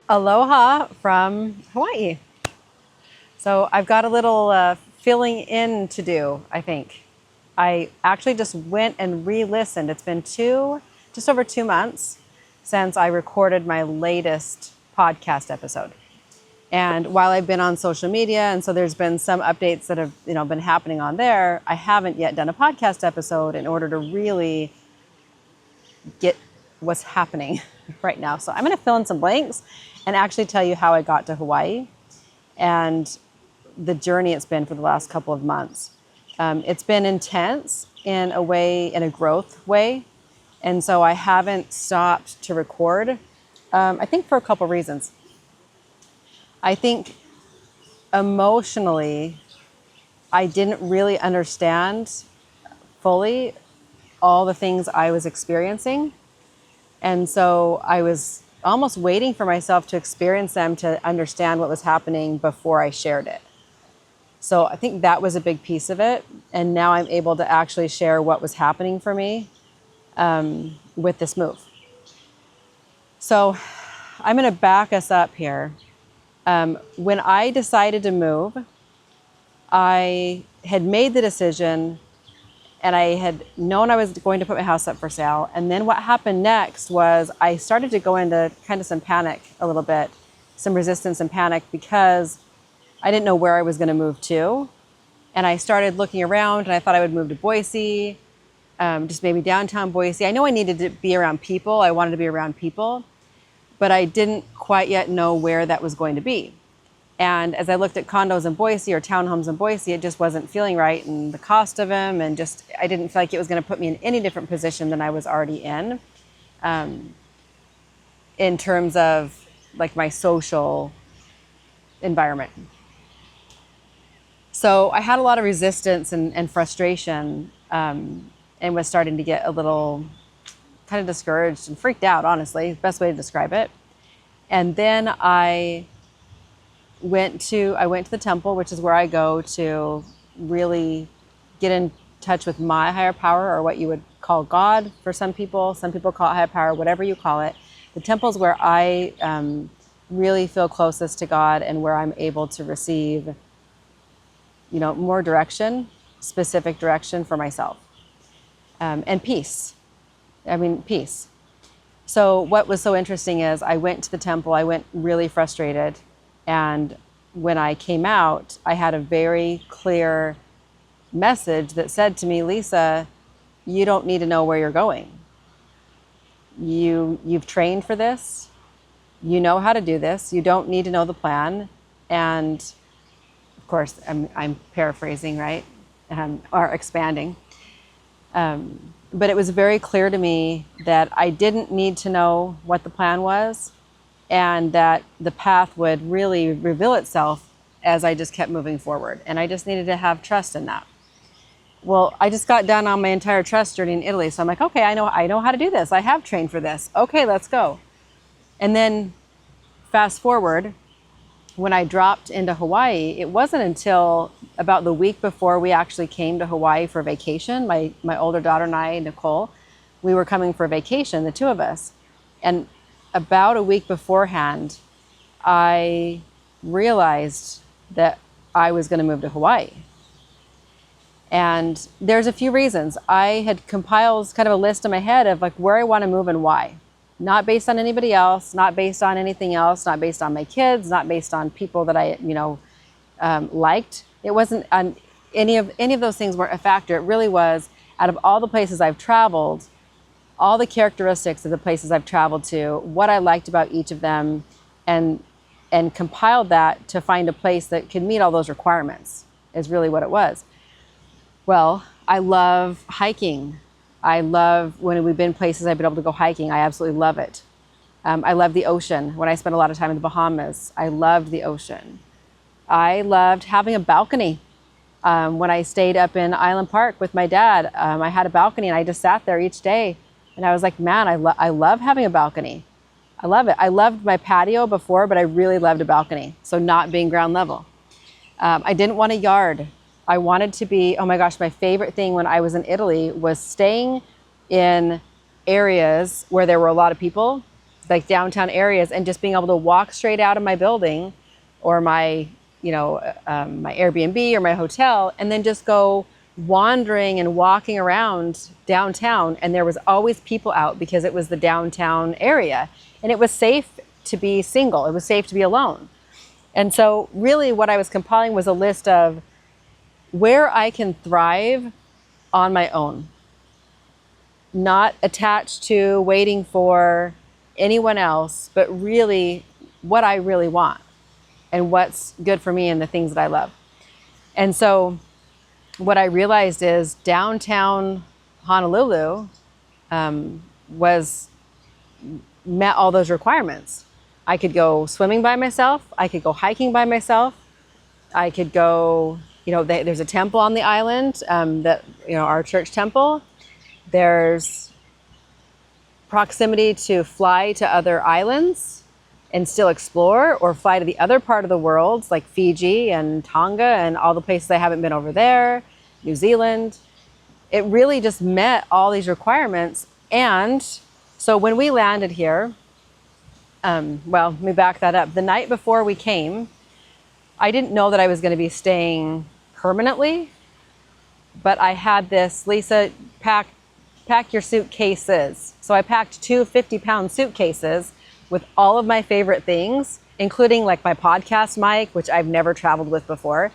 Aloha from Hawaii. So I've got a little filling in to do, I think. I actually just went and re-listened. It's been just over 2 months since I recorded my latest podcast episode. And while I've been on social media, and so there's been some updates that have been happening on there, I haven't yet done a podcast episode in order to really get what's happening right now. So I'm going to fill in some blanks and actually tell you how I got to Hawaii and the journey it's been for the last couple of months. It's been intense in a growth way. And so I haven't stopped to record, I think for a couple reasons. I think emotionally, I didn't really understand fully all the things I was experiencing. And so I was almost waiting for myself to experience them to understand what was happening before I shared it. So I think that was a big piece of it. And now I'm able to actually share what was happening for me with this move. So I'm going to back us up here. When I decided to move, I had made the decision and I had known I was going to put my house up for sale. And then what happened next was I started to go into kind of some panic a little bit, some resistance and panic because I didn't know where I was going to move to. And I started looking around and I thought I would move to Boise, just maybe downtown Boise. I know I needed to be around people. I wanted to be around people, but I didn't quite yet know where that was going to be. And as I looked at condos in Boise or townhomes in Boise, it just wasn't feeling right. And the cost of them, and just, I didn't feel like it was going to put me in any different position than I was already in terms of like my social environment. So I had a lot of resistance and frustration and was starting to get a little kind of discouraged and freaked out, honestly, best way to describe it. And then I went to the temple, which is where I go to really get in touch with my higher power, or what you would call God for some people. Some people call it higher power, whatever you call it. The temple is where I really feel closest to God and where I'm able to receive, more direction, specific direction for myself, and peace. Peace. So what was so interesting is I went to the temple, I went really frustrated. And when I came out, I had a very clear message that said to me, Lisa, you don't need to know where you're going. You've trained for this. You know how to do this. You don't need to know the plan. And of course, I'm paraphrasing, right? Or expanding. But it was very clear to me that I didn't need to know what the plan was, and that the path would really reveal itself as I just kept moving forward. And I just needed to have trust in that. Well, I just got done on my entire trust journey in Italy. So I'm like, okay, I know how to do this. I have trained for this. Okay, let's go. And then fast forward, when I dropped into Hawaii, it wasn't until about the week before we actually came to Hawaii for vacation. My older daughter and I, Nicole, we were coming for vacation, the two of us. And about a week beforehand, I realized that I was going to move to Hawaii. And there's a few reasons. I had compiled kind of a list in my head of like where I want to move and why. Not based on anybody else, not based on anything else, not based on my kids, not based on people that I, liked. It wasn't on any of those things weren't a factor. It really was, out of all the places I've traveled, all the characteristics of the places I've traveled to, what I liked about each of them, and compiled that to find a place that could meet all those requirements is really what it was. Well, I love hiking. I love when we've been places I've been able to go hiking. I absolutely love it. I love the ocean. When I spent a lot of time in the Bahamas, I loved the ocean. I loved having a balcony. When I stayed up in Island Park with my dad, I had a balcony and I just sat there each day. And I was like, man, I love having a balcony. I love it. I loved my patio before, but I really loved a balcony. So not being ground level. I didn't want a yard. I wanted to be, oh my gosh, my favorite thing when I was in Italy was staying in areas where there were a lot of people like downtown areas, and just being able to walk straight out of my building or my, my Airbnb or my hotel, and then just go wandering and walking around downtown. And there was always people out because it was the downtown area, and it was safe to be single. It was safe to be alone. And so really what I was compiling was a list of where I can thrive on my own, not attached to waiting for anyone else, but really what I really want and what's good for me and the things that I love. And so what I realized is downtown Honolulu met all those requirements. I could go swimming by myself. I could go hiking by myself. I could go, there's a temple on the island, our church temple. There's proximity to fly to other islands and still explore, or fly to the other part of the world, like Fiji and Tonga and all the places I haven't been over there, New Zealand. It really just met all these requirements. And so when we landed here, let me back that up. The night before we came, I didn't know that I was going to be staying permanently, but I had this, Lisa, pack your suitcases. So I packed two 50-pound suitcases with all of my favorite things, including like my podcast mic, which I've never traveled with before.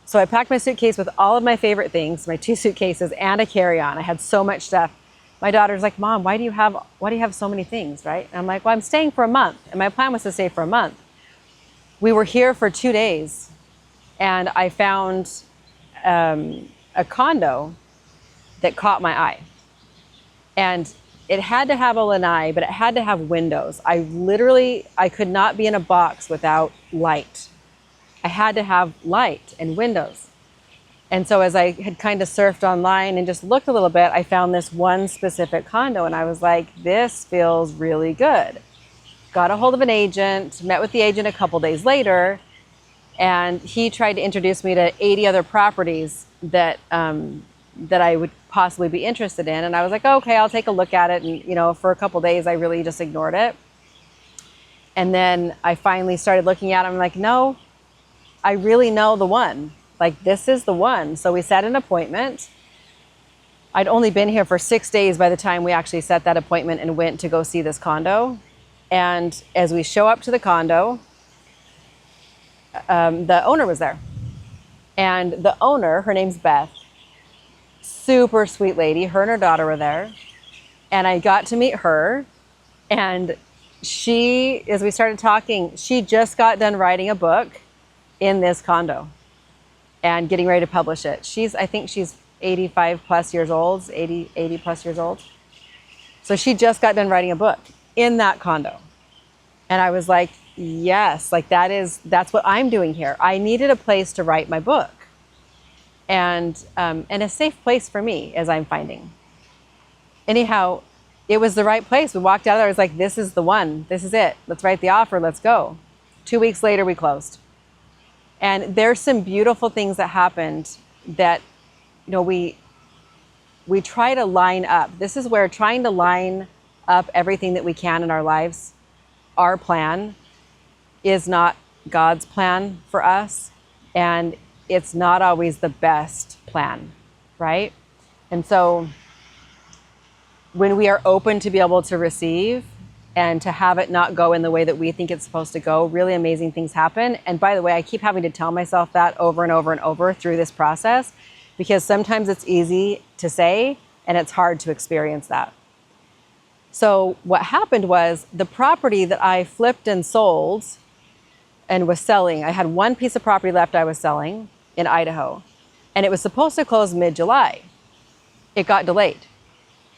So I packed my suitcase with all of my favorite things, my two suitcases and a carry-on. I had so much stuff. My daughter's like, Mom, why do you have so many things, right? And I'm like, well, I'm staying for a month. And my plan was to stay for a month. We were here for 2 days, and I found a condo that caught my eye. And it had to have a lanai, but it had to have windows. I could not be in a box without light. I had to have light and windows. And so as I had kind of surfed online and just looked a little bit, I found this one specific condo, and I was like, this feels really good. Got a hold of an agent, met with the agent a couple days later, and he tried to introduce me to 80 other properties that I would possibly be interested in. And I was like, okay, I'll take a look at it. And, for a couple days, I really just ignored it. And then I finally started looking at it. I'm like, no, I really know the one. Like, this is the one. So we set an appointment. I'd only been here for 6 days by the time we actually set that appointment and went to go see this condo. And as we show up to the condo, the owner was there. And the owner, her name's Beth, super sweet lady. Her and her daughter were there. And I got to meet her. And she, as we started talking, she just got done writing a book in this condo and getting ready to publish it. I think she's 85 plus years old, 80 plus years old. So she just got done writing a book in that condo. And I was like, yes, like that's what I'm doing here. I needed a place to write my book, and a safe place for me, as I'm finding. Anyhow, it was the right place. We walked out there. I was like, this is the one. This is it. Let's write the offer. Let's go. 2 weeks later, we closed. And there's some beautiful things that happened that, we try to line up. This is where trying to line up everything that we can in our lives, our plan, is not God's plan for us. And it's not always the best plan, right? And so when we are open to be able to receive and to have it not go in the way that we think it's supposed to go, really amazing things happen. And by the way, I keep having to tell myself that over and over and over through this process, because sometimes it's easy to say and it's hard to experience that. So what happened was, the property that I flipped and sold and was selling, I had one piece of property left I was selling in Idaho, and it was supposed to close mid-July. It got delayed.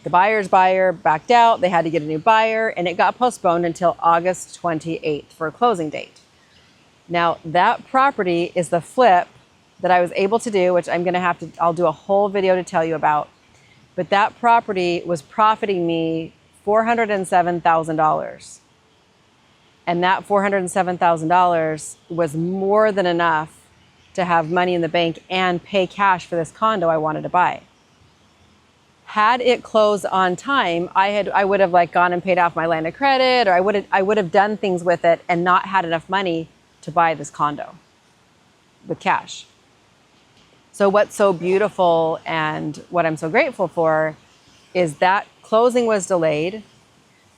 The buyer's buyer backed out. They had to get a new buyer, and it got postponed until August 28th for a closing date. Now, that property is the flip that I was able to do, which I'll do a whole video to tell you about. But that property was profiting me $407,000. And that $407,000 was more than enough to have money in the bank and pay cash for this condo I wanted to buy. Had it closed on time, I would have like gone and paid off my line of credit, or I would have done things with it and not had enough money to buy this condo with cash. So what's so beautiful and what I'm so grateful for is that closing was delayed.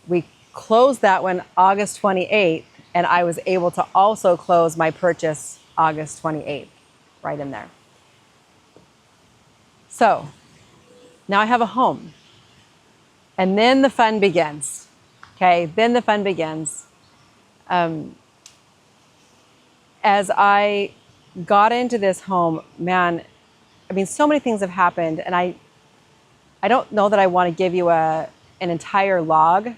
We closed that one August 28th, and I was able to also close my purchase August 28th, right in there. So now I have a home. And then the fun begins. Okay, then the fun begins. As I got into this home, man, I mean, so many things have happened, and I don't know that I want to give you an entire log,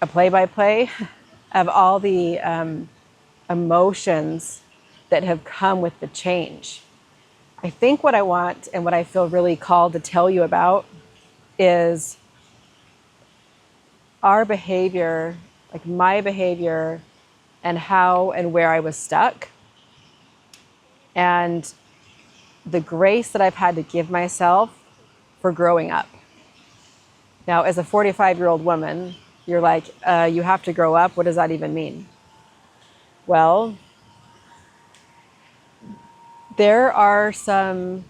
a play-by-play of all the emotions that have come with the change. I think what I want and what I feel really called to tell you about is our behavior, like my behavior, and how and where I was stuck, and the grace that I've had to give myself for growing up. Now, as a 45-year-old woman, you're like, you have to grow up. What does that even mean? Well, there are some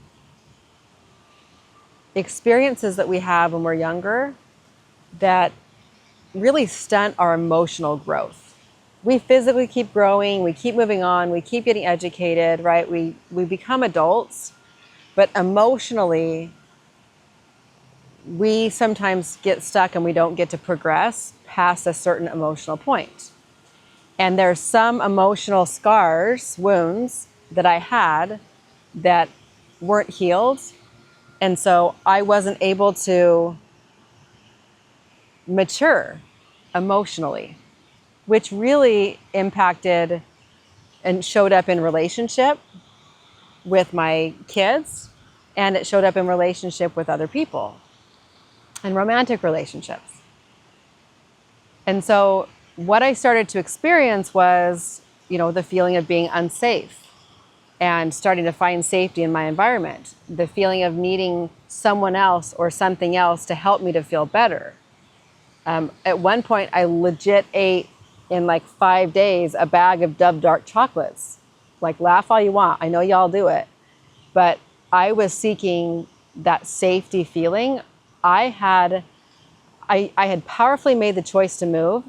experiences that we have when we're younger that really stunt our emotional growth. We physically keep growing, we keep moving on, we keep getting educated, right? We become adults, but emotionally, we sometimes get stuck and we don't get to progress past a certain emotional point. And there's some emotional scars, wounds that I had that weren't healed. And so I wasn't able to mature emotionally, which really impacted and showed up in relationship with my kids, and it showed up in relationship with other people and romantic relationships. And so what I started to experience was, the feeling of being unsafe and starting to find safety in my environment, the feeling of needing someone else or something else to help me to feel better. At one point, I legit ate in like 5 days a bag of Dove dark chocolates. Like, laugh all you want. I know y'all do it. But I was seeking that safety feeling. I had powerfully made the choice to move,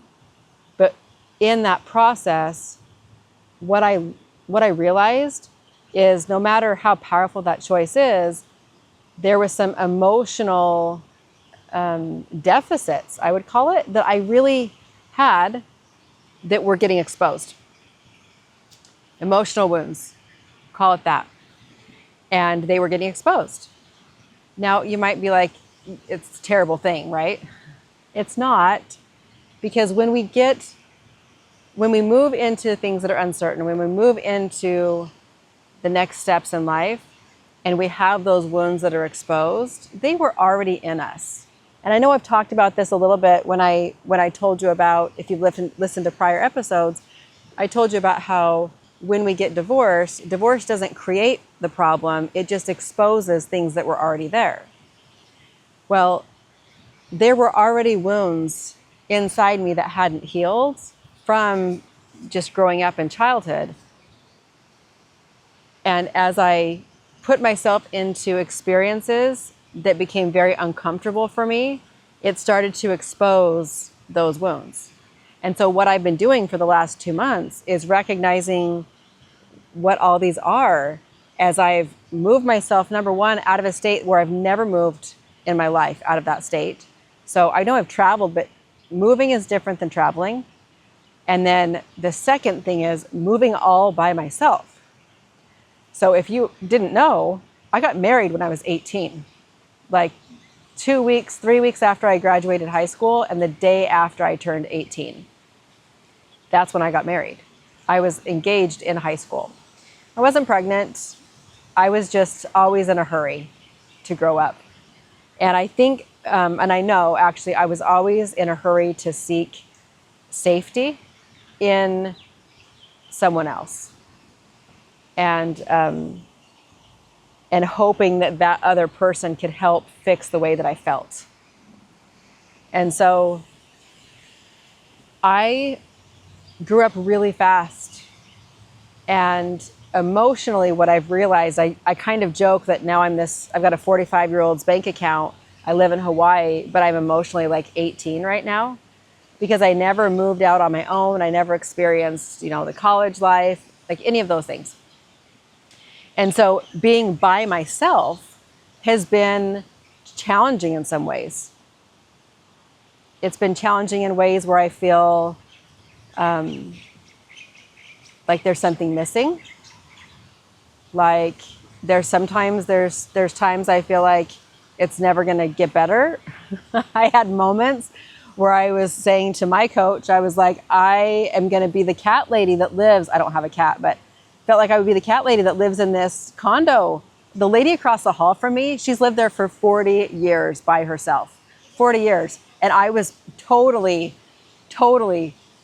but in that process, what I realized is no matter how powerful that choice is, there was some emotional deficits, I would call it, that I really had that were getting exposed. Emotional wounds, call it that. And they were getting exposed. Now, you might be like, it's a terrible thing, right? It's not, because when we move into things that are uncertain, when we move into the next steps in life, and we have those wounds that are exposed, they were already in us. And I know I've talked about this a little bit when I told you about, if you've listened to prior episodes, I told you about how when we get divorced, divorce doesn't create the problem, it just exposes things that were already there. Well, there were already wounds inside me that hadn't healed from just growing up in childhood. And as I put myself into experiences that became very uncomfortable for me, it started to expose those wounds. And so what I've been doing for the last 2 months is recognizing what all these are as I've moved myself, number one, out of a state where I've never moved in my life, out of that state. So I know I've traveled, but moving is different than traveling. And then the second thing is moving all by myself. So if you didn't know, I got married when I was 18, like 2 weeks, 3 weeks after I graduated high school, and the day after I turned 18. That's when I got married. I was engaged in high school. I wasn't pregnant. I was just always in a hurry to grow up. And I think, and I know actually, I was always in a hurry to seek safety in someone else. And and hoping that that other person could help fix the way that I felt. And so I grew up really fast. And emotionally, what I've realized, I kind of joke that now I've got a 45-year-old's bank account. I live in Hawaii, but I'm emotionally like 18 right now because I never moved out on my own. I never experienced, the college life, like any of those things. And so being by myself has been challenging in some ways. It's been challenging in ways where I feel like there's something missing. Like there's times I feel like it's never going to get better. I had moments where I was saying to my coach, I was like, I am going to be the cat lady that lives, I don't have a cat, but felt like I would be the cat lady that lives in this condo. The lady across the hall from me, she's lived there for 40 years by herself. 40 years. And I was totally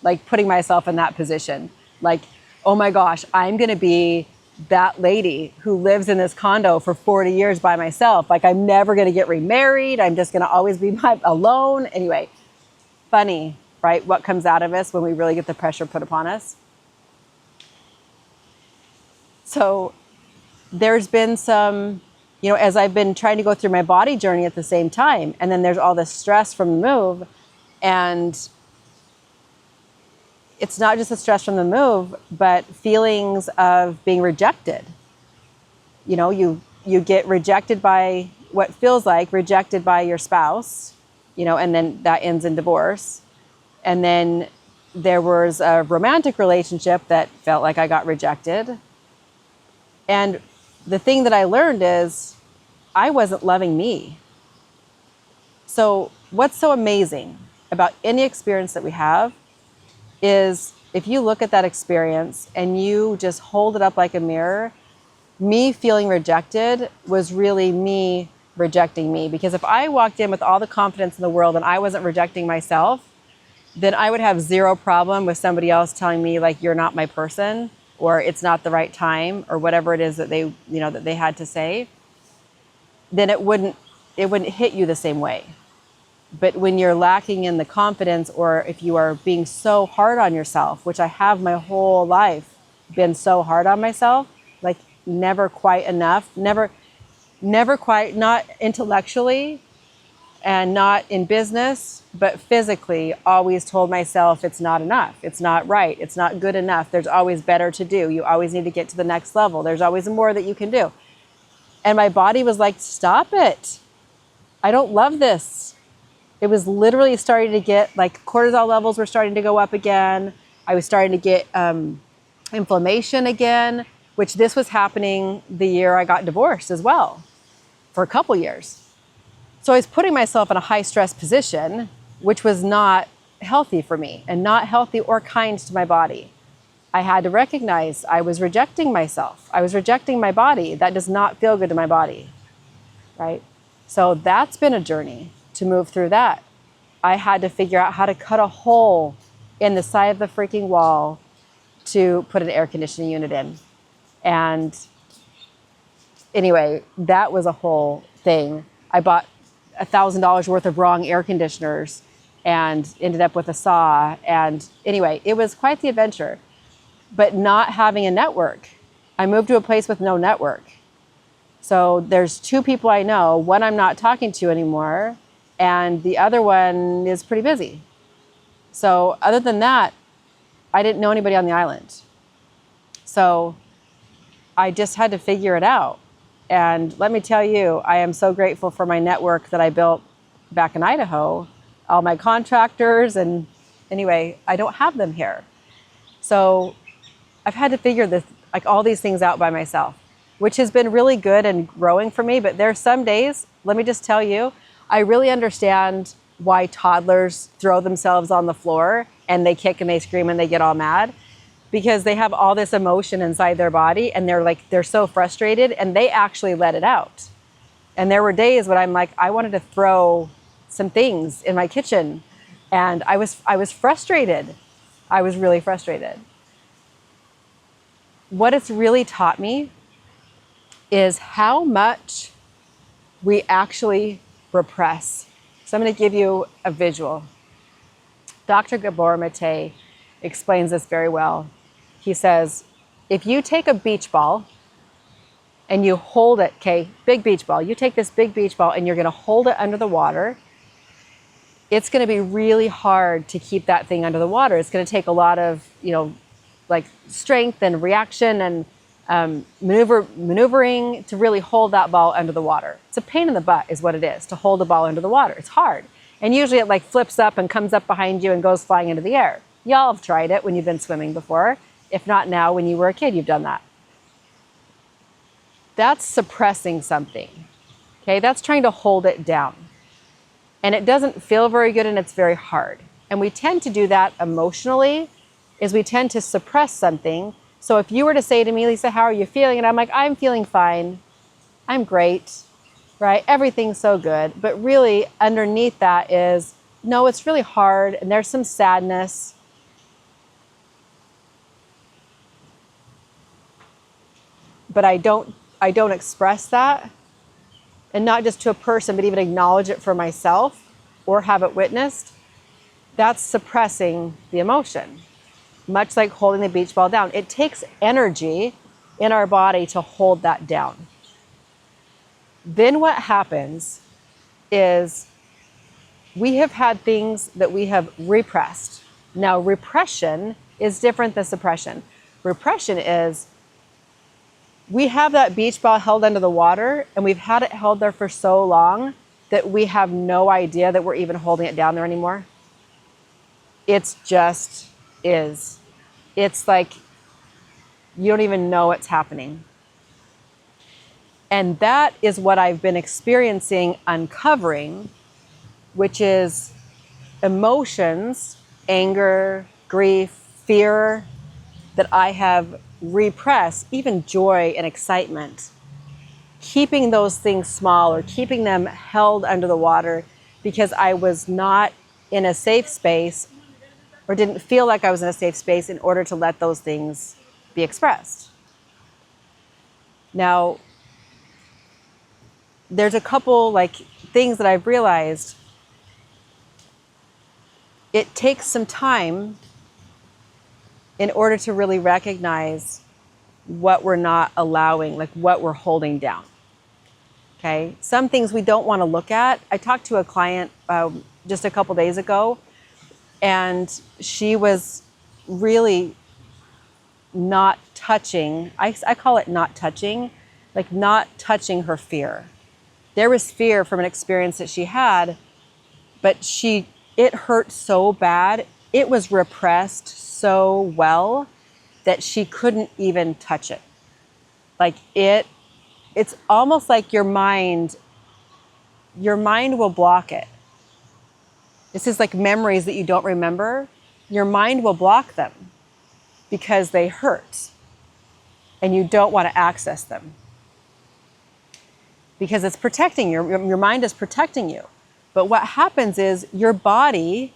like putting myself in that position. Like, oh my gosh, I'm going to be that lady who lives in this condo for 40 years by myself. Like, I'm never going to get remarried. I'm just going to always be alone. Anyway, funny, right? What comes out of us when we really get the pressure put upon us. So there's been some, as I've been trying to go through my body journey at the same time, and then there's all this stress from the move, and it's not just the stress from the move, but feelings of being rejected. You get rejected by what feels like rejected by your spouse, and then that ends in divorce. And then there was a romantic relationship that felt like I got rejected. And the thing that I learned is I wasn't loving me. So what's so amazing about any experience that we have is if you look at that experience and you just hold it up like a mirror, me feeling rejected was really me rejecting me. Because if I walked in with all the confidence in the world and I wasn't rejecting myself, then I would have zero problem with somebody else telling me like, you're not my person, or it's not the right time, or whatever it is that they had to say. Then it wouldn't hit you the same way. But when you're lacking in the confidence, or if you are being so hard on yourself, which I have my whole life been so hard on myself, like never quite enough, never quite, not intellectually and not in business, but physically always told myself it's not enough. It's not right. It's not good enough. There's always better to do. You always need to get to the next level. There's always more that you can do. And my body was like, stop it. I don't love this. It was literally starting to get like cortisol levels were starting to go up again. I was starting to get inflammation again, which this was happening the year I got divorced as well for a couple years. So I was putting myself in a high stress position, which was not healthy for me and not healthy or kind to my body. I had to recognize I was rejecting myself. I was rejecting my body. That does not feel good to my body, right? So that's been a journey to move through that. I had to figure out how to cut a hole in the side of the freaking wall to put an air conditioning unit in. And anyway, that was a whole thing. I bought $1,000 worth of wrong air conditioners and ended up with a saw. And anyway, it was quite the adventure. But not having a network. I moved to a place with no network. So there's two people I know. One I'm not talking to anymore, and the other one is pretty busy. So other than that, I didn't know anybody on the island. So I just had to figure it out. And let me tell you, I am so grateful for my network that I built back in Idaho, all my contractors, and anyway, I don't have them here. So I've had to figure this, like all these things out by myself, which has been really good and growing for me. But there are some days, let me just tell you, I really understand why toddlers throw themselves on the floor and they kick and they scream and they get all mad, because they have all this emotion inside their body and they're so frustrated and they actually let it out. And there were days when I'm like, I wanted to throw some things in my kitchen, and I was frustrated. I was really frustrated. What it's really taught me is how much we actually repress. So I'm going to give you a visual. Dr. Gabor Mate explains this very well. He says, if you take a beach ball and you hold it, okay, big beach ball, you take this big beach ball and you're going to hold it under the water, it's going to be really hard to keep that thing under the water. It's going to take a lot of, like strength and reaction and maneuvering to really hold that ball under the water. It's a pain in the butt is what it is to hold a ball under the water. It's hard. And usually it like flips up and comes up behind you and goes flying into the air. Y'all have tried it when you've been swimming before. If not now, when you were a kid, you've done that. That's suppressing something. Okay, that's trying to hold it down. And it doesn't feel very good and it's very hard. And we tend to do that emotionally, is we tend to suppress something. So if you were to say to me, Lisa, how are you feeling? And I'm like, I'm feeling fine. I'm great, right? Everything's so good. But really underneath that is, no, it's really hard and there's some sadness. But I don't express that. And not just to a person, but even acknowledge it for myself or have it witnessed. That's suppressing the emotion. Much like holding the beach ball down. It takes energy in our body to hold that down. Then what happens is we have had things that we have repressed. Now, repression is different than suppression. Repression is we have that beach ball held under the water and we've had it held there for so long that we have no idea that we're even holding it down there anymore. It's just is. It's like you don't even know it's happening. And that is what I've been experiencing, uncovering, which is emotions, anger, grief, fear that I have repressed, even joy and excitement, keeping those things small or keeping them held under the water because I was not in a safe space or didn't feel like I was in a safe space in order to let those things be expressed. Now, there's a couple things that I've realized. It takes some time in order to really recognize what we're not allowing, like what we're holding down. Okay, some things we don't want to look at. I talked to a client just a couple days ago, and she was really not touching. I call it not touching, like not touching her fear. There was fear from an experience that she had, but it hurt so bad. It was repressed so well that she couldn't even touch it. It's almost like your mind will block it. This is like memories that you don't remember. Your mind will block them because they hurt and you don't want to access them because it's protecting you. Your mind is protecting you. But what happens is your body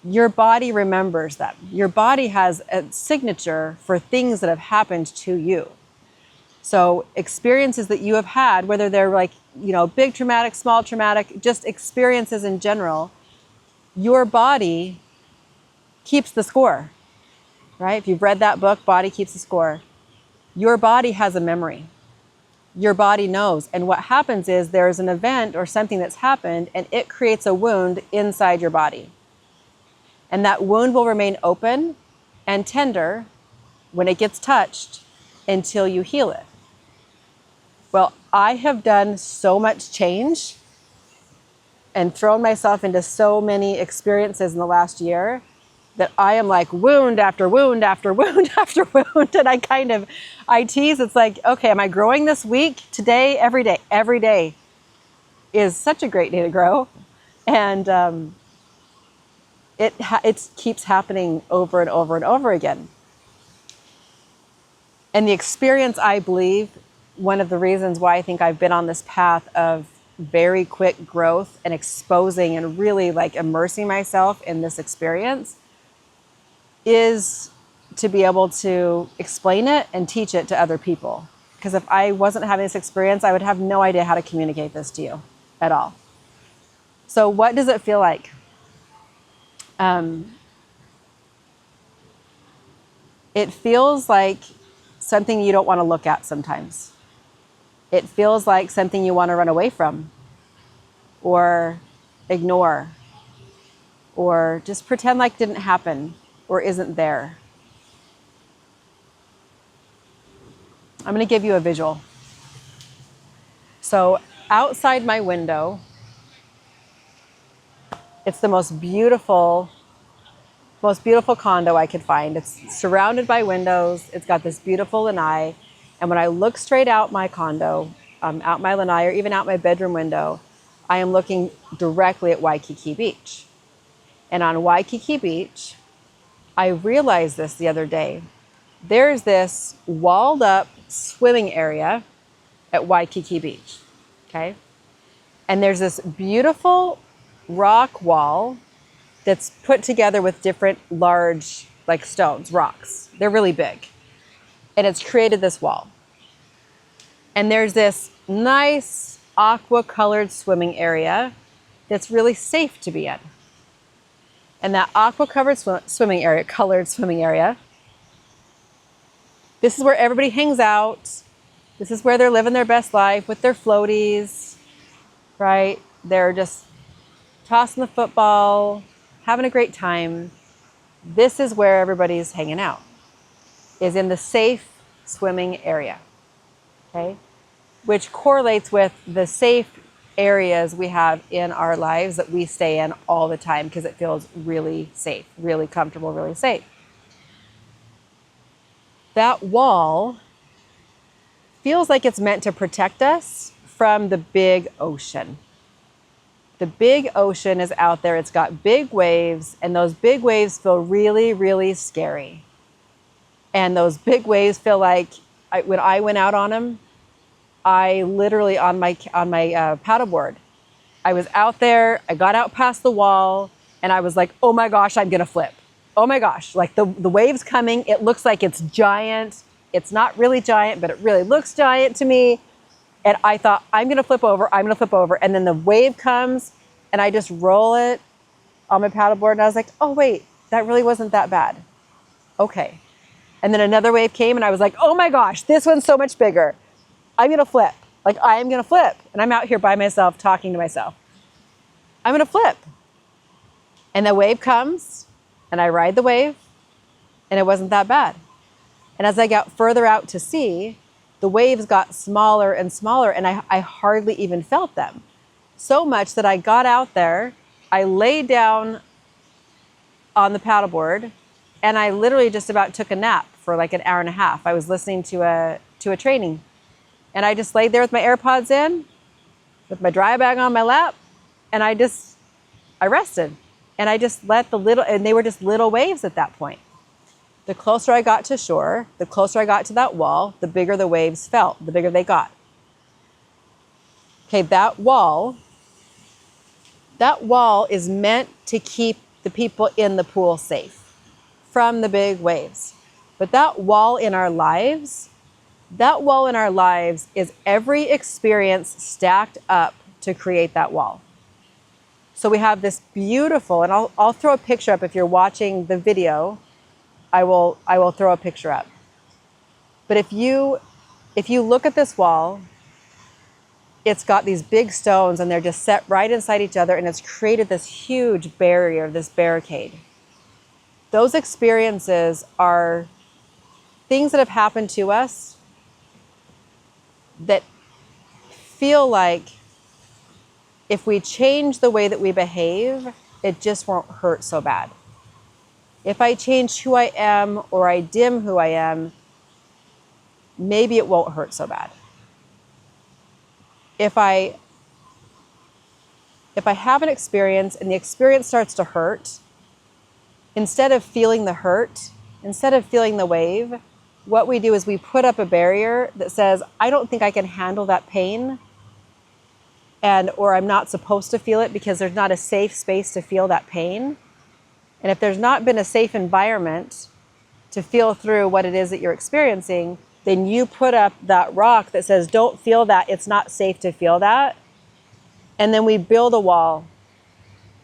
remembers them. Your body has a signature for things that have happened to you. So experiences that you have had, whether they're big traumatic, small traumatic, just experiences in general, your body keeps the score, right? If you've read that book, Body Keeps the Score, your body has a memory. Your body knows. And what happens is there's an event or something that's happened and it creates a wound inside your body. And that wound will remain open and tender when it gets touched until you heal it. Well, I have done so much change and thrown myself into so many experiences in the last year that I am like wound after wound after wound after wound. And I tease, it's like, okay, am I growing this week, today, every day? Every day is such a great day to grow. And it keeps happening over and over and over again. And the experience, I believe, one of the reasons why I think I've been on this path of very quick growth and exposing and really immersing myself in this experience is to be able to explain it and teach it to other people. because if I wasn't having this experience, I would have no idea how to communicate this to you at all. So what does it feel like? It feels like something you don't want to look at sometimes. It feels like something you want to run away from or ignore or just pretend like didn't happen or isn't there. I'm going to give you a visual. So outside my window, it's the most beautiful condo I could find. It's surrounded by windows. It's got this beautiful lanai. And when I look straight out my condo, out my lanai, or even out my bedroom window, I am looking directly at Waikiki Beach. And on Waikiki Beach, I realized this the other day. There's this walled up swimming area at Waikiki Beach, okay? And there's this beautiful rock wall that's put together with different large, like stones, rocks. They're really big. And it's created this wall. And there's this nice aqua-colored swimming area that's really safe to be in. And that aqua-covered swimming area, colored swimming area, this is where everybody hangs out. This is where they're living their best life with their floaties, right? They're just tossing the football, having a great time. This is where everybody's hanging out, is in the safe swimming area, okay? Which correlates with the safe areas we have in our lives that we stay in all the time because it feels really safe, really comfortable, really safe. That wall feels like it's meant to protect us from the big ocean. The big ocean is out there. It's got big waves, and those big waves feel really, really scary. And those big waves feel like, when I went out on them, I literally, on my paddleboard, I was out there, I got out past the wall, and I was like, oh my gosh, I'm gonna flip. Oh my gosh, like the wave's coming, it looks like it's giant. It's not really giant, but it really looks giant to me. And I thought, I'm gonna flip over. And then the wave comes and I just roll it on my paddleboard. And I was like, oh wait, that really wasn't that bad. Okay. And then another wave came and I was like, oh my gosh, this one's so much bigger. I'm gonna flip. Like I am gonna flip. And I'm out here by myself talking to myself. I'm gonna flip. And the wave comes and I ride the wave and it wasn't that bad. And as I got further out to sea, the waves got smaller and smaller and I hardly even felt them. So much that I got out there, I laid down on the paddleboard and I literally just about took a nap for like an hour and a half. I was listening to a training and I just laid there with my AirPods in, with my dry bag on my lap, and I rested. And I just let and they were just little waves at that point. The closer I got to shore, the closer I got to that wall, the bigger the waves felt, the bigger they got. Okay, that wall is meant to keep the people in the pool safe from the big waves. But that wall in our lives is every experience stacked up to create that wall. So we have this beautiful, and I'll throw a picture up if you're watching the video. I will throw a picture up. But if you look at this wall, it's got these big stones and they're just set right inside each other and it's created this huge barrier, this barricade. Those experiences are things that have happened to us that feel like if we change the way that we behave, it just won't hurt so bad. If I change who I am or I dim who I am, maybe it won't hurt so bad. If I have an experience and the experience starts to hurt, instead of feeling the hurt, instead of feeling the wave, what we do is we put up a barrier that says, I don't think I can handle that pain, or I'm not supposed to feel it because there's not a safe space to feel that pain. And if there's not been a safe environment to feel through what it is that you're experiencing, then you put up that rock that says, don't feel that, it's not safe to feel that. And then we build a wall.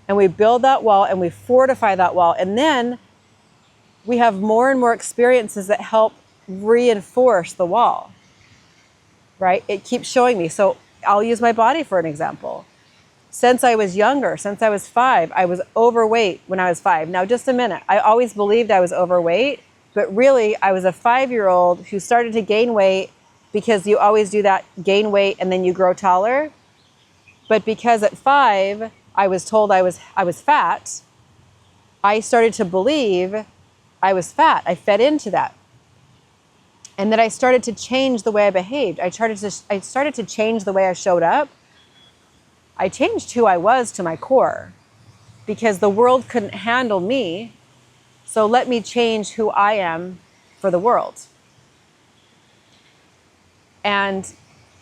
And we build that wall and we fortify that wall. And then we have more and more experiences that help reinforce the wall, right? It keeps showing me. So I'll use my body for an example. Since I was younger, since I was 5, I was overweight when I was 5. Now, just a minute. I always believed I was overweight, but really I was a 5-year-old who started to gain weight because you always do that, gain weight and then you grow taller. But because at 5, I was told I was fat, I started to believe I was fat. I fed into that. And then I started to change the way I behaved. I started to change the way I showed up. I changed who I was to my core because the world couldn't handle me. So let me change who I am for the world. And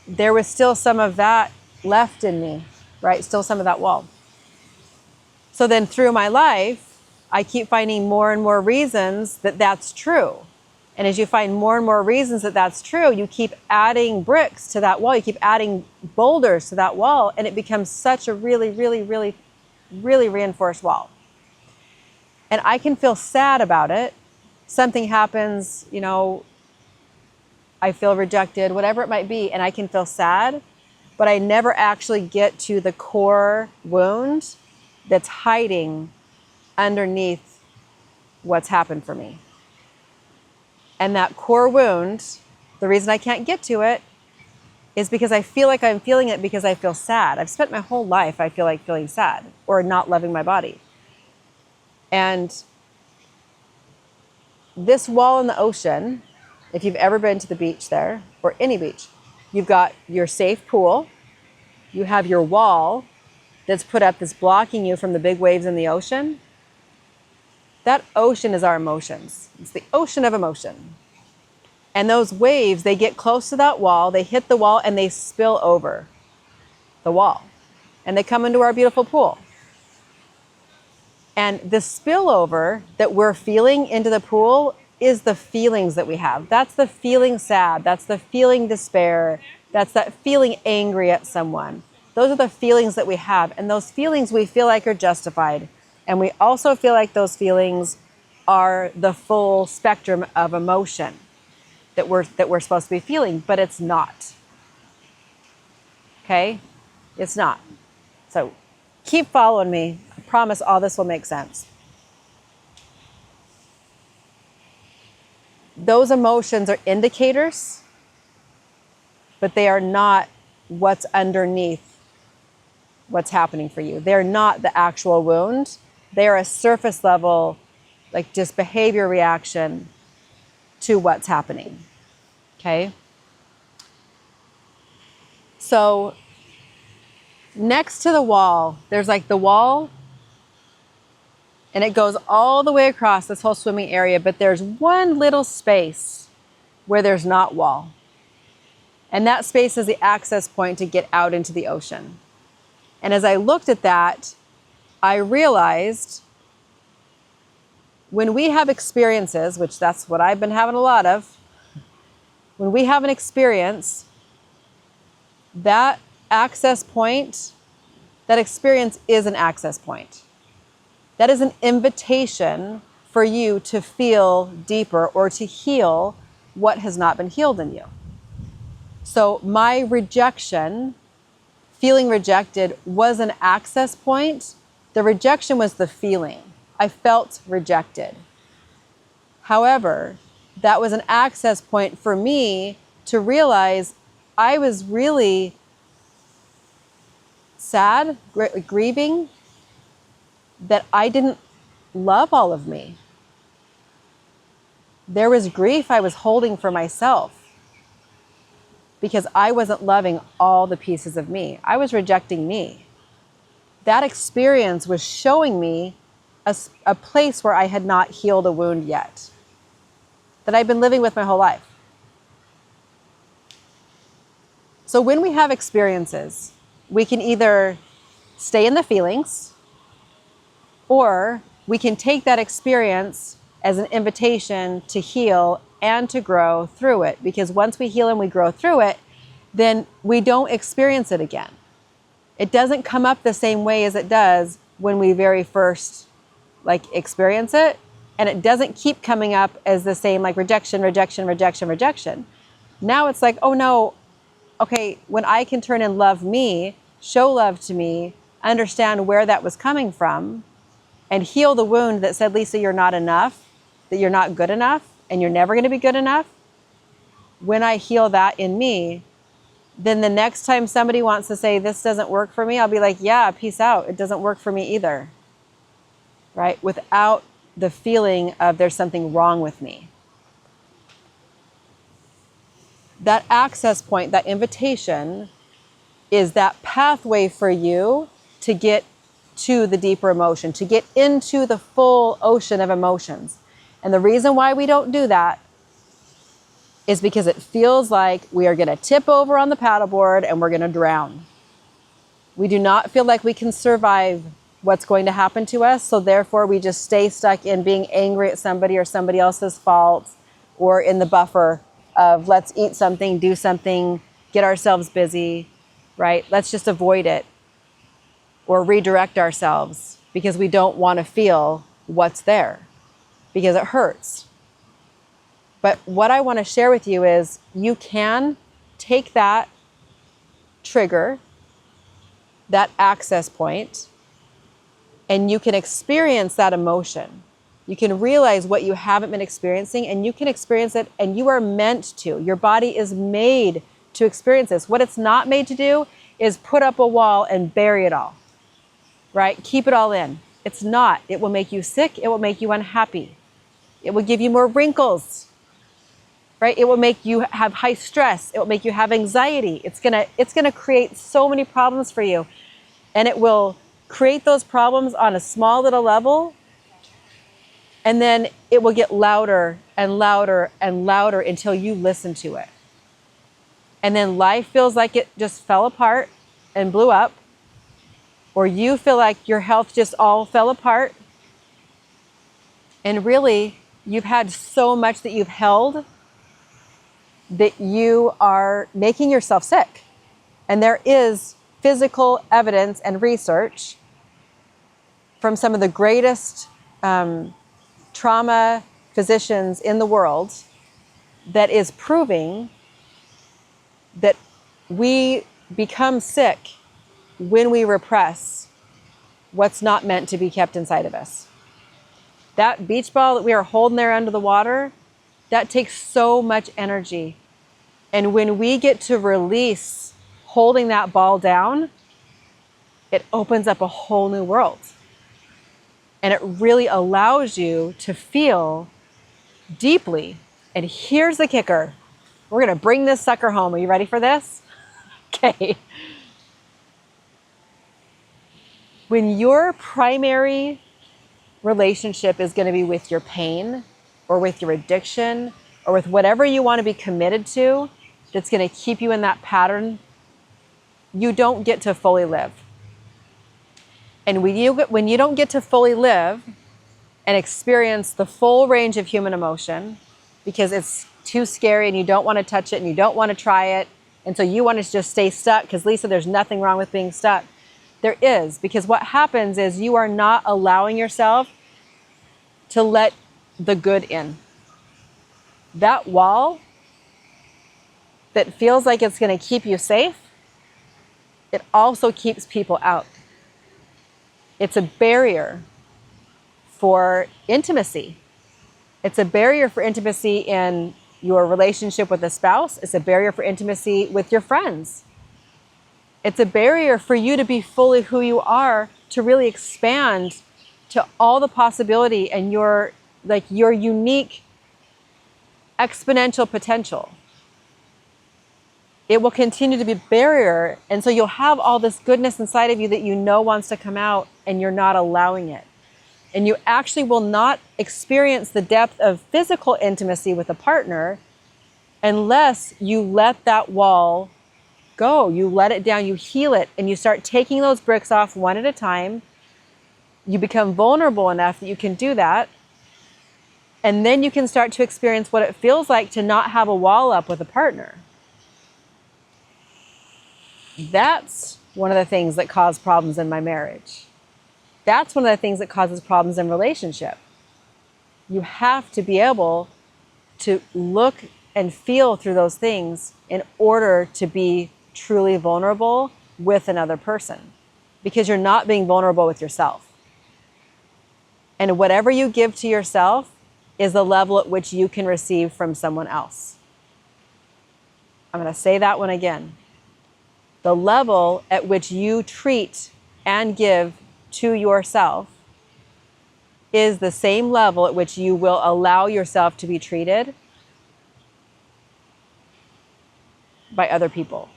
there was still some of that left in me, right? Still some of that wall. So then through my life, I keep finding more and more reasons that that's true. And as you find more and more reasons that that's true, you keep adding bricks to that wall. You keep adding boulders to that wall. And it becomes such a really, really, really, really reinforced wall. And I can feel sad about it. Something happens, you know, I feel rejected, whatever it might be, and I can feel sad. But I never actually get to the core wound that's hiding underneath what's happened for me. And that core wound, the reason I can't get to it is because I feel like I'm feeling it because I feel sad. I've spent my whole life, I feel like feeling sad or not loving my body. And this wall in the ocean, if you've ever been to the beach there, or any beach, you've got your safe pool, you have your wall that's put up that's blocking you from the big waves in the ocean. That ocean is our emotions. It's the ocean of emotion. And those waves, they get close to that wall, they hit the wall, and they spill over the wall. And they come into our beautiful pool. And the spillover that we're feeling into the pool is the feelings that we have. That's the feeling sad. That's the feeling despair. That's that feeling angry at someone. Those are the feelings that we have. And those feelings we feel like are justified. And we also feel like those feelings are the full spectrum of emotion that we're supposed to be feeling, but it's not. Okay? It's not. So keep following me. I promise all this will make sense. Those emotions are indicators, but they are not what's underneath what's happening for you. They're not the actual wound. They are a surface level, like just behavior reaction to what's happening. Okay? So next to the wall, there's like the wall, and it goes all the way across this whole swimming area, but there's one little space where there's not wall. And that space is the access point to get out into the ocean. And as I looked at that, I realized when we have experiences, which that's what I've been having a lot of, when we have an experience, that access point, that experience is an access point. That is an invitation for you to feel deeper or to heal what has not been healed in you. So my rejection, feeling rejected, was an access point. The rejection was the feeling. I felt rejected. However, that was an access point for me to realize I was really sad, grieving, that I didn't love all of me. There was grief I was holding for myself because I wasn't loving all the pieces of me. I was rejecting me. That experience was showing me a place where I had not healed a wound yet, that I've been living with my whole life. So when we have experiences, we can either stay in the feelings, or we can take that experience as an invitation to heal and to grow through it. Because once we heal and we grow through it, then we don't experience it again. It doesn't come up the same way as it does when we very first experience it. And it doesn't keep coming up as the same rejection, rejection, rejection, rejection. Now it's oh no, okay, when I can turn and love me, show love to me, understand where that was coming from, and heal the wound that said, Lisa, you're not enough, that you're not good enough, and you're never going to be good enough. When I heal that in me, then the next time somebody wants to say, this doesn't work for me, I'll be yeah, peace out. It doesn't work for me either. Right? Without the feeling of there's something wrong with me. That access point, that invitation, is that pathway for you to get to the deeper emotion, to get into the full ocean of emotions. And the reason why we don't do that is because it feels like we are going to tip over on the paddleboard and we're going to drown. We do not feel like we can survive what's going to happen to us, so therefore we just stay stuck in being angry at somebody or somebody else's fault, or in the buffer of let's eat something, do something, get ourselves busy, right? Let's just avoid it or redirect ourselves because we don't want to feel what's there because it hurts. But what I want to share with you is you can take that trigger, that access point, and you can experience that emotion. You can realize what you haven't been experiencing, and you can experience it, and you are meant to. Your body is made to experience this. What it's not made to do is put up a wall and bury it all, right? Keep it all in. It's not. It will make you sick. It will make you unhappy. It will give you more wrinkles, right? It will make you have high stress. It will make you have anxiety. It's gonna create so many problems for you, and it will create those problems on a small little level, and then it will get louder and louder and louder until you listen to it. And then life feels like it just fell apart and blew up, or you feel like your health just all fell apart, and really you've had so much that you've held that you are making yourself sick. And there is physical evidence and research from some of the greatest trauma physicians in the world that is proving that we become sick when we repress what's not meant to be kept inside of us. That beach ball that we are holding there under the water, that takes so much energy. And when we get to release holding that ball down, it opens up a whole new world. And it really allows you to feel deeply. And here's the kicker. We're going to bring this sucker home. Are you ready for this? Okay. When your primary relationship is going to be with your pain or with your addiction or with whatever you want to be committed to that's going to keep you in that pattern, you don't get to fully live. And when you don't get to fully live and experience the full range of human emotion because it's too scary and you don't want to touch it and you don't want to try it, and so you want to just stay stuck because, Lisa, there's nothing wrong with being stuck. There is, because what happens is you are not allowing yourself to let the good in. That wall that feels like it's going to keep you safe, it also keeps people out. It's a barrier for intimacy. It's a barrier for intimacy in your relationship with a spouse. It's a barrier for intimacy with your friends. It's a barrier for you to be fully who you are, to really expand to all the possibility and your unique exponential potential. It will continue to be a barrier, and so you'll have all this goodness inside of you that you know wants to come out, and you're not allowing it. And you actually will not experience the depth of physical intimacy with a partner unless you let that wall go. You let it down, you heal it, and you start taking those bricks off one at a time. You become vulnerable enough that you can do that. And then you can start to experience what it feels like to not have a wall up with a partner. That's one of the things that cause problems in my marriage. That's one of the things that causes problems in relationship. You have to be able to look and feel through those things in order to be truly vulnerable with another person, because you're not being vulnerable with yourself. And whatever you give to yourself is the level at which you can receive from someone else. I'm going to say that one again. The level at which you treat and give to yourself is the same level at which you will allow yourself to be treated by other people.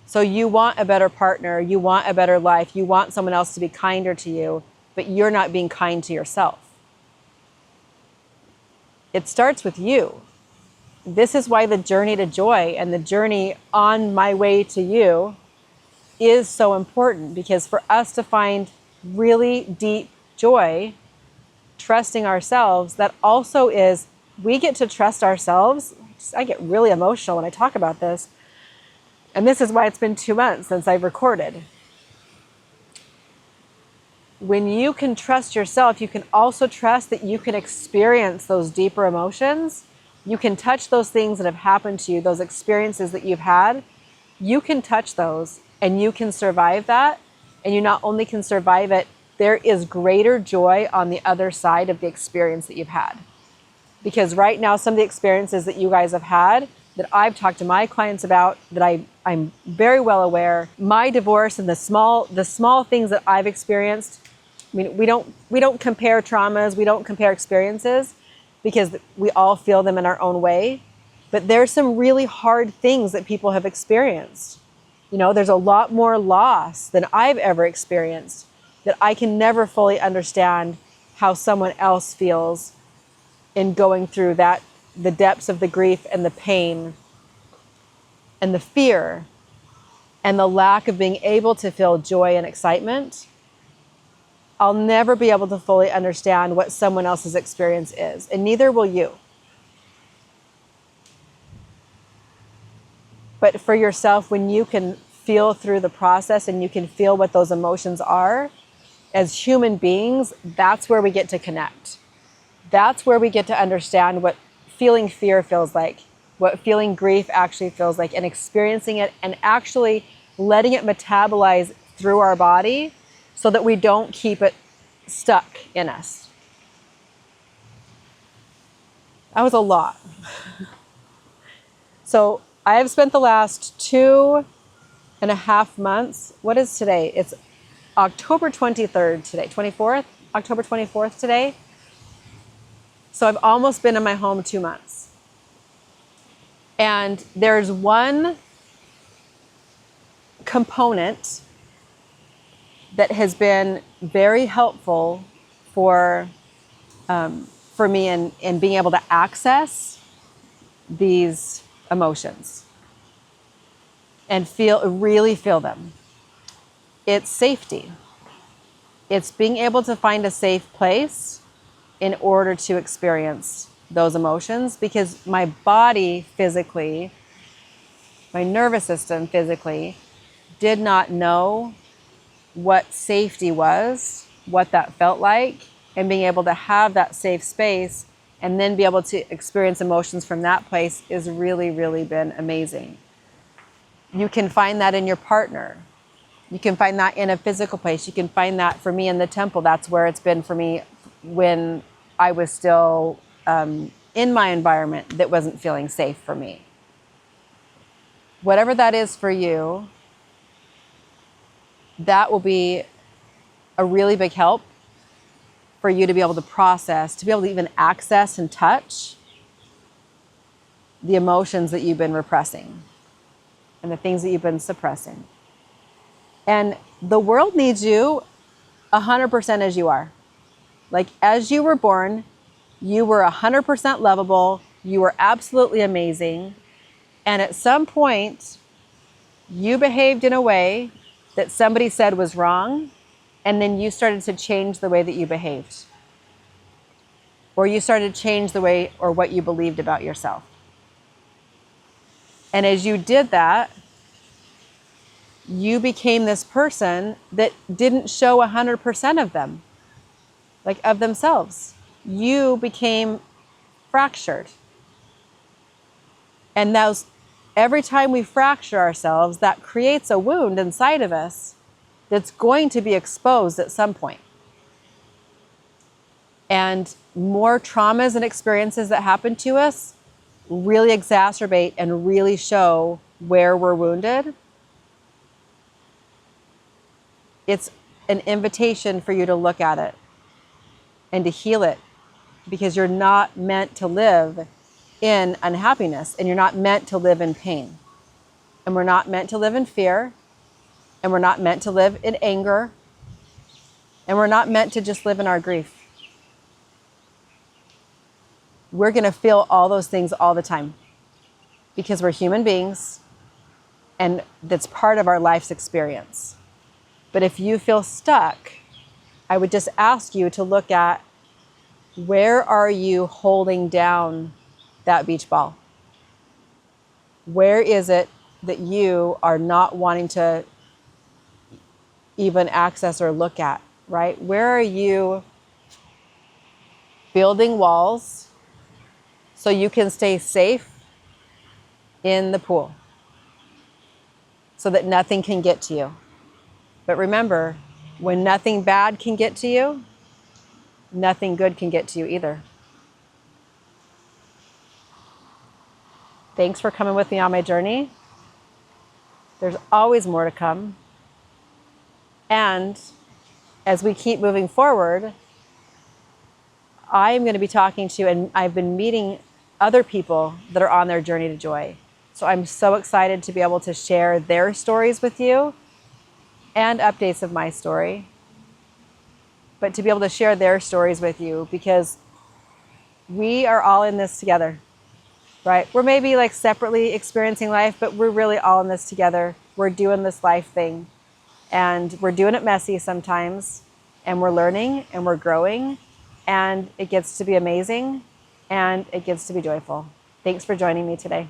So you want a better partner, you want a better life, you want someone else to be kinder to you, but you're not being kind to yourself. It starts with you. This is why the journey to joy and the journey on my way to you is so important, because for us to find really deep joy, trusting ourselves, that also is, we get to trust ourselves. I get really emotional when I talk about this. And this is why it's been 2 months since I've recorded. When you can trust yourself, you can also trust that you can experience those deeper emotions. You can touch those things that have happened to you, those experiences that you've had. You can touch those and you can survive that. And you not only can survive it, there is greater joy on the other side of the experience that you've had. Because right now, some of the experiences that you guys have had, that I've talked to my clients about, that I'm very well aware, my divorce and the small things that I've experienced. I mean, we don't compare traumas, we don't compare experiences, because we all feel them in our own way. But there's some really hard things that people have experienced. You know, there's a lot more loss than I've ever experienced, that I can never fully understand how someone else feels in going through that, the depths of the grief and the pain and the fear and the lack of being able to feel joy and excitement. I'll never be able to fully understand what someone else's experience is, and neither will you. But for yourself, when you can feel through the process and you can feel what those emotions are, as human beings, that's where we get to connect. That's where we get to understand what feeling fear feels like, what feeling grief actually feels like, and experiencing it and actually letting it metabolize through our body so that we don't keep it stuck in us. That was a lot. So I have spent the last 2.5 months. What is today? It's October 23rd today, 24th, October 24th today. So I've almost been in my home 2 months. And there's one component that has been very helpful for me in being able to access these emotions and really feel them. It's safety. It's being able to find a safe place in order to experience those emotions, because my body physically, my nervous system physically, did not know what safety was, what that felt like, and being able to have that safe space and then be able to experience emotions from that place is really, really been amazing. You can find that in your partner. You can find that in a physical place. You can find that for me in the temple. That's where it's been for me when I was still in my environment that wasn't feeling safe for me. Whatever that is for you, that will be a really big help for you to be able to process, to be able to even access and touch the emotions that you've been repressing and the things that you've been suppressing. And the world needs you 100% as you are. Like, as you were born, you were 100% lovable. You were absolutely amazing. And at some point, you behaved in a way that somebody said was wrong, and then you started to change the way that you behaved. or you started to change the way or what you believed about yourself. And as you did that, you became this person that didn't show 100% of them, like of themselves. You became fractured. And every time we fracture ourselves, that creates a wound inside of us that's going to be exposed at some point. And more traumas and experiences that happen to us really exacerbate and really show where we're wounded. It's an invitation for you to look at it and to heal it, because you're not meant to live in unhappiness, and you're not meant to live in pain. And we're not meant to live in fear, and we're not meant to live in anger, and we're not meant to just live in our grief. We're going to feel all those things all the time because we're human beings, and that's part of our life's experience. But if you feel stuck, I would just ask you to look at, where are you holding down that beach ball? Where is it that you are not wanting to even access or look at, right? Where are you building walls so you can stay safe in the pool so that nothing can get to you? But remember, when nothing bad can get to you, nothing good can get to you either. Thanks for coming with me on my journey. There's always more to come. And as we keep moving forward, I am going to be talking to, and I've been meeting other people that are on their journey to joy. So I'm so excited to be able to share their stories with you and updates of my story. But to be able to share their stories with you, because we are all in this together, right? We're maybe like separately experiencing life, but we're really all in this together. We're doing this life thing, and we're doing it messy sometimes, and we're learning and we're growing, and it gets to be amazing and it gets to be joyful. Thanks for joining me today.